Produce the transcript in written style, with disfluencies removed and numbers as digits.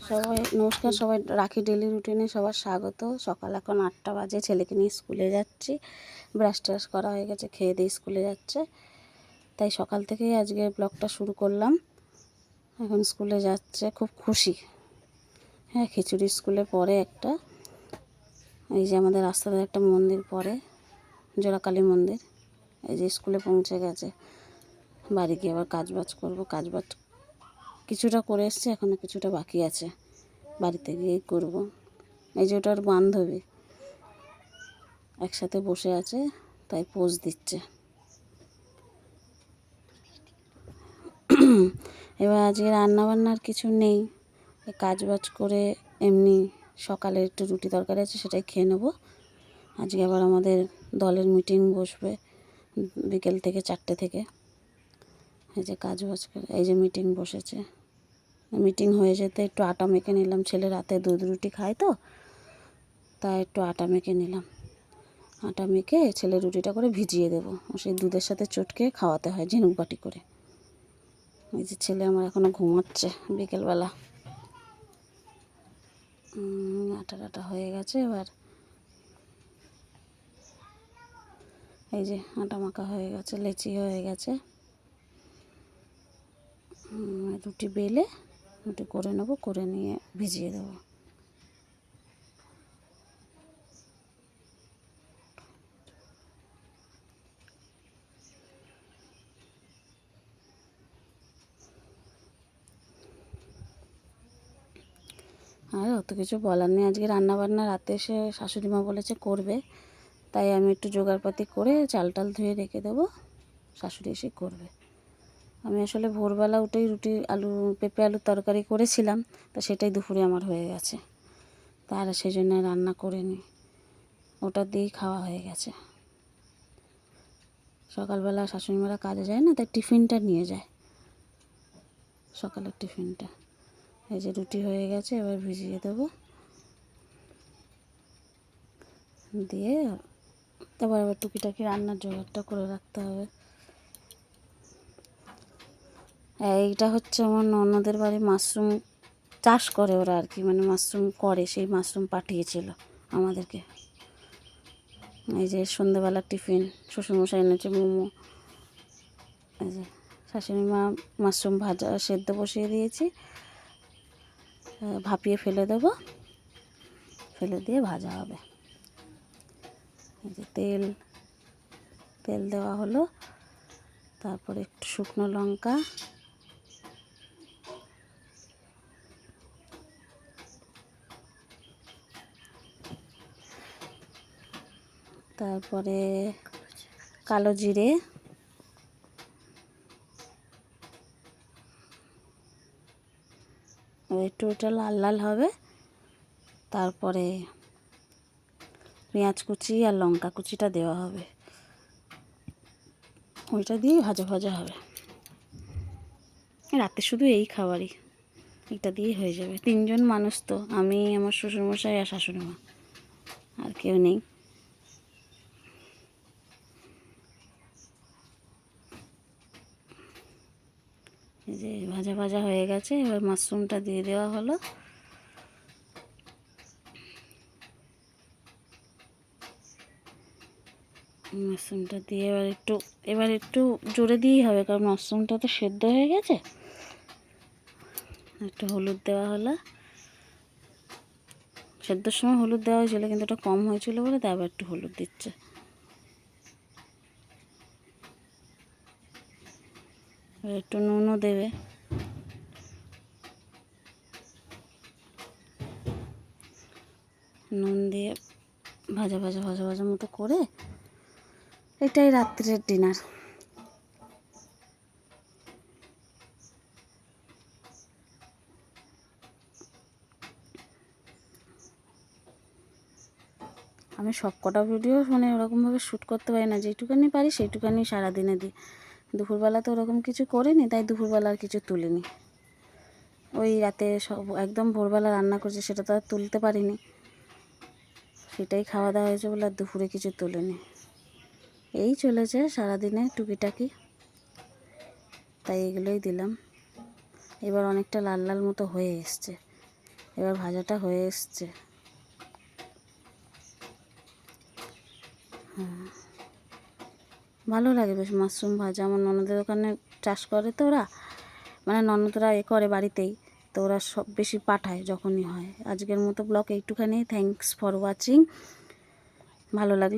সবাই নমস্কার, সবাই রাখি ডেলি রুটিনে সবার স্বাগত। সকাল এখন 8টা বাজে, ছেলেকে নিয়ে স্কুলে যাচ্ছি। ব্রাশ ট্রাশ করা হয়ে গেছে, খেয়ে দিয়ে স্কুলে যাচ্ছে, তাই সকাল থেকেই আজকে ব্লগটা শুরু করলাম। এখন স্কুলে যাচ্ছে, খুব খুশি। হ্যাঁ, খিচুড়ি স্কুলে পড়ে একটা, এই যে আমাদের রাস্তাতে একটা মন্দির পড়ে, জোড়াকালী মন্দির। এই যে স্কুলে পৌঁছে গেছে, বাড়ি গিয়ে আবার কাজবাজ করবো। কাজবাজ কিছুটা করে এসছি, এখনও কিছুটা বাকি আছে, বাড়িতে গিয়েই করব। এই যে ওটার বান্ধবী একসাথে বসে আছে, তাই পোজ দিচ্ছে। এবার আজকে রান্নাবান্নার কিছু নেই, কাজবাজ করে এমনি সকালে একটু রুটি তরকারি আছে, সেটাই খেয়ে নেব। আজকে আবার আমাদের দলের মিটিং বসবে বিকেল থেকে 4টে থেকে। এই যে কাজবাজ করে, এই যে মিটিং বসেছে। মিটিং হয়ে যেতে একটু আটা মেখে নিলাম, ছেলে রাতে দুধ রুটি খায় তো, তাই একটু আটা মেখে নিলাম। আটা মেখে ছেলে রুটিটা করে ভিজিয়ে দেবো, সেই দুধের সাথে চটকে খাওয়াতে হয় ঝিনুক বাটি করে। এই যে ছেলে আমার এখনও ঘুমাচ্ছে বিকেলবেলা। আটা হয়ে গেছে। এবার এই যে আটা মাখা হয়ে গেছে, লেচি হয়ে গেছে। রুটি বেলে রুটি করে নেবো, করে নিয়ে ভিজিয়ে দেবো। আর অত কিছু বলার নেই, আজকে রান্নাবান্না রাতে এসে শাশুড়ি মা বলেছে করবে, তাই আমি একটু জোগাড়পাতি করে চাল টাল ধুয়ে রেখে দেবো, শাশুড়ি এসে করবে। আমি আসলে ভোরবেলা উঠেই রুটি পেঁপে আলুর তরকারি করেছিলাম, তা সেটাই দুপুরে আমার হয়ে গেছে, তার সেই জন্য রান্না করিনি, ওটা দিয়েই খাওয়া হয়ে গেছে। সকালবেলা শাশুড়িমারা কাজে যায় না, তাই টিফিনটা নিয়ে যায়, সকালের টিফিনটা। এই যে রুটি হয়ে গেছে, এবার ভিজিয়ে দেবো, দিয়ে আবার টুকিটাকি রান্নার জোগাড়টা করে রাখতে হবে। এইটা হচ্ছে আমার ননদের বাড়ি, মাশরুম চাষ করে ওরা আর কি, মানে মাশরুম করে, সেই মাশরুম পাঠিয়েছিল আমাদেরকে। এই যে সন্ধ্যেবেলার টিফিন, শ্বশুরমশাই এনেছে মোমো। এই যে শাশুড়ি মা মাশরুম ভাজা সেদ্ধ বসিয়ে দিয়েছি, ভাপিয়ে ফেলে দেবো, ফেলে দিয়ে ভাজা হবে। এই যে তেল দেওয়া হলো, তারপরে একটু শুকনো লঙ্কা, তারপরে কালো জিরে, একটু ওটা লাল লাল হবে, তারপরে পেঁয়াজ কুচি আর লঙ্কা কুচিটা দেওয়া হবে, ওইটা দিয়েই ভাজা হবে। রাতে শুধু এই খাবারই, এটা দিয়ে হয়ে যাবে। 3জন মানুষ তো, আমি, আমার শ্বশুরমশাই আর শাশুড়ি মা, আর কেউ নেই। এই যে ভাজা হয়ে গেছে, এবার মাশরুমটা দিয়ে দেওয়া হলো। মাশরুমটা দিয়ে এবার একটু জোরে দিয়েই হবে, কারণ মাশরুমটা তো সেদ্ধ হয়ে গেছে। একটু হলুদ দেওয়া হলো, সেদ্ধর সময় হলুদ দেওয়া হয়েছিল, কিন্তু ওটা কম হয়েছিল বলে তাই আবার একটু হলুদ দিচ্ছে। একটু নুনও দেবে। নুন দিয়ে ভাজা মতো করে, এটাই রাত্রের ডিনার। আমি সব কটা ভিডিও মানে ওরকমভাবে শ্যুট করতে পারি না, যেটুকানি পারি সেইটুকানি সারাদিনে দিই। দুপুরবেলা তো ওরকম কিছু করিনি, তাই দুপুরবেলা আর কিছু তুলিনি। ওই রাতে সব একদম ভোরবেলা রান্না করছি, সেটা তো আর তুলতে পারিনি, সেটাই খাওয়া দাওয়া হয়েছে বলে আর দুপুরে কিছু তুলিনি। এই চলেছে সারাদিনে টুকিটাকি, তাই এগুলোই দিলাম। এবার অনেকটা লাল লাল মতো হয়ে এসছে, এবার ভাজাটা হয়ে এসছে। ভালো লাগে বেশ মাশরুম ভাজা। আমার ননদের ওখানে চাষ করে তো ওরা, মানে ননদরা করে বাড়িতেই, তো ওরা সব বেশি পাঠায় যখনই হয়। আজকের মতো ব্লগ এইটুখানি। Thanks for watching. ভালো লাগলে